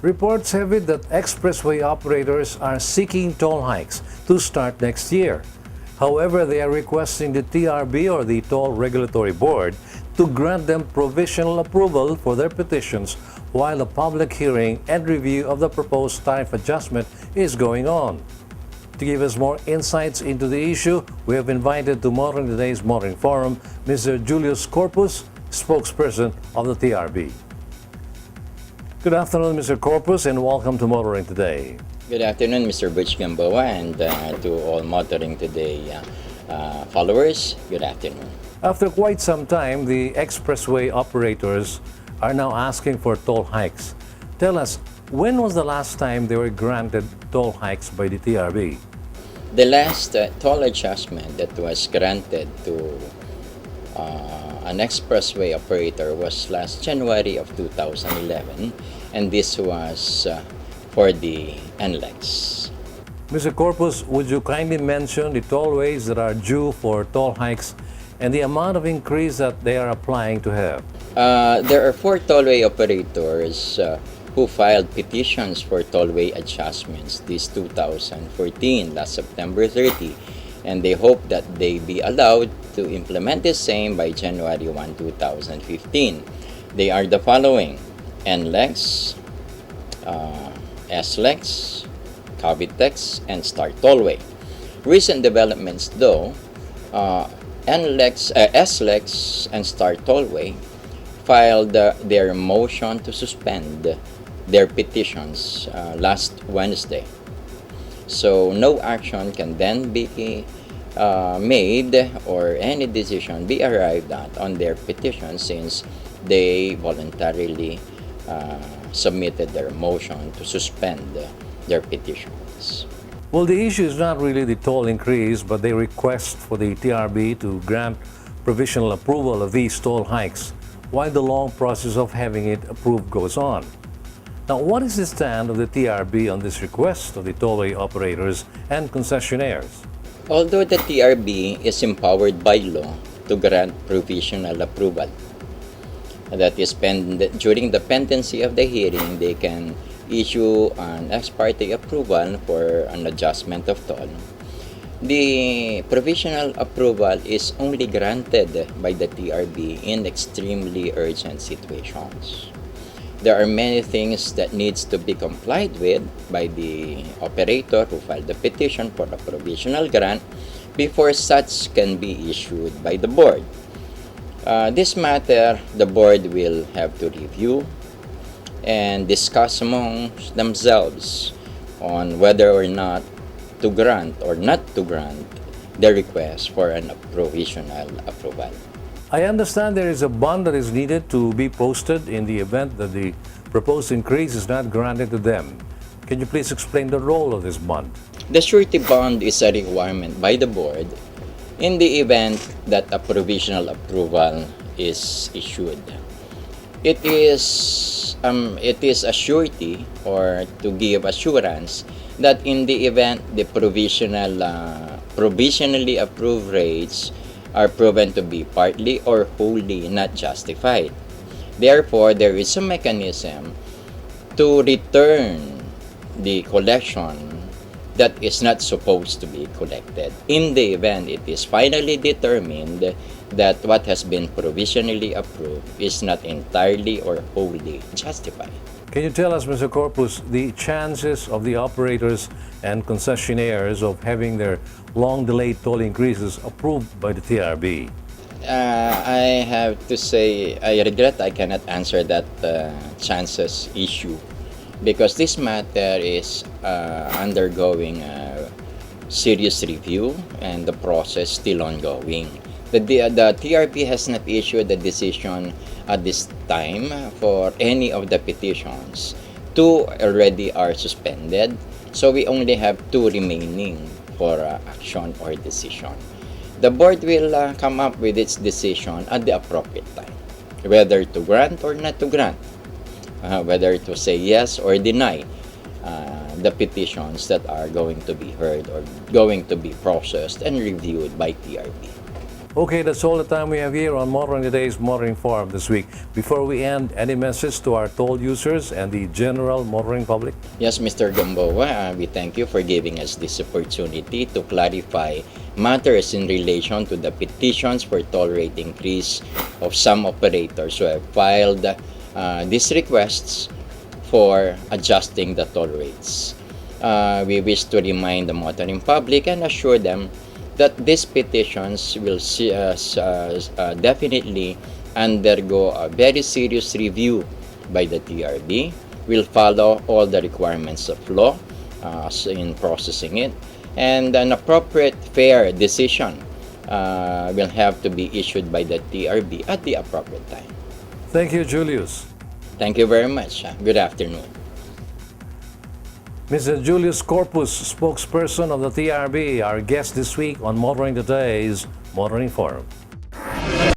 Reports have it that expressway operators are seeking toll hikes to start next year. However, they are requesting the TRB or the Toll Regulatory Board to grant them provisional approval for their petitions while a public hearing and review of the proposed tariff adjustment is going on. To give us more insights into the issue, we have invited to Motoring Today's Motoring Forum Mr. Julius Corpuz, spokesperson of the TRB. Good afternoon, Mr. Corpuz, and welcome to Motoring Today. Good afternoon, Mr. Butch Gamboa, and to all Motoring Today followers, good afternoon. After quite some time, the expressway operators are now asking for toll hikes. Tell us, when was the last time they were granted toll hikes by the TRB? The last toll adjustment that was granted to an expressway operator was last January of 2011, and this was for the NLEX. Mr. Corpuz, would you kindly mention the tollways that are due for toll hikes and the amount of increase that they are applying to have? There are 4 tollway operators who filed petitions for tollway adjustments this 2014, last September 30, and they hope that they be allowed to implement the same by January 1, 2015. They are the following: NLEX, SLEX, Cavitex, and Star Tollway. Recent developments though, NLEX, SLEX, and Star Tollway filed their motion to suspend their petitions last Wednesday. So no action can then be made or any decision be arrived at on their petition since they voluntarily submitted their motion to suspend their petitions. Well, the issue is not really the toll increase, but they request for the TRB to grant provisional approval of these toll hikes while the long process of having it approved goes on. Now, what is the stand of the TRB on this request of the tollway operators and concessionaires? Although the TRB is empowered by law to grant provisional approval, that is, during the pendency of the hearing, they can issue an ex parte approval for an adjustment of toll. The provisional approval is only granted by the TRB in extremely urgent situations. There are many things that needs to be complied with by the operator who filed the petition for a provisional grant before such can be issued by the board. This matter, the board will have to review and discuss among themselves on whether or not to grant or not to grant the request for a provisional approval. I understand there is a bond that is needed to be posted in the event that the proposed increase is not granted to them. Can you please explain the role of this bond? The surety bond is a requirement by the board in the event that a provisional approval is issued. It is a surety, or to give assurance that in the event the provisionally approved rates are proven to be partly or wholly not justified. Therefore, there is a mechanism to return the collection that is not supposed to be collected in the event it is finally determined that what has been provisionally approved is not entirely or wholly justified. Can you tell us, Mr. Corpuz, the chances of the operators and concessionaires of having their long-delayed toll increases approved by the TRB? I have to say, I regret I cannot answer that chances issue because this matter is undergoing a serious review and the process still ongoing. The TRB has not issued a decision at this time for any of the petitions. 2 already are suspended, so we only have 2 remaining for action or decision. The board will come up with its decision at the appropriate time, whether to grant or not to grant, whether to say yes or deny the petitions that are going to be heard or going to be processed and reviewed by TRB. Okay, that's all the time we have here on Motoring Today's Motoring Forum this week. Before we end, any message to our toll users and the general motoring public? Yes, Mr. Gamboa, we thank you for giving us this opportunity to clarify matters in relation to the petitions for toll rate increase of some operators who have filed these requests for adjusting the toll rates. We wish to remind the motoring public and assure them that these petitions will definitely undergo a very serious review by the TRB, will follow all the requirements of law in processing it, and an appropriate fair decision will have to be issued by the TRB at the appropriate time. Thank you, Julius. Thank you very much. Good afternoon. Mr. Julius Corpuz, spokesperson of the TRB, our guest this week on Motoring Today's Motoring Forum.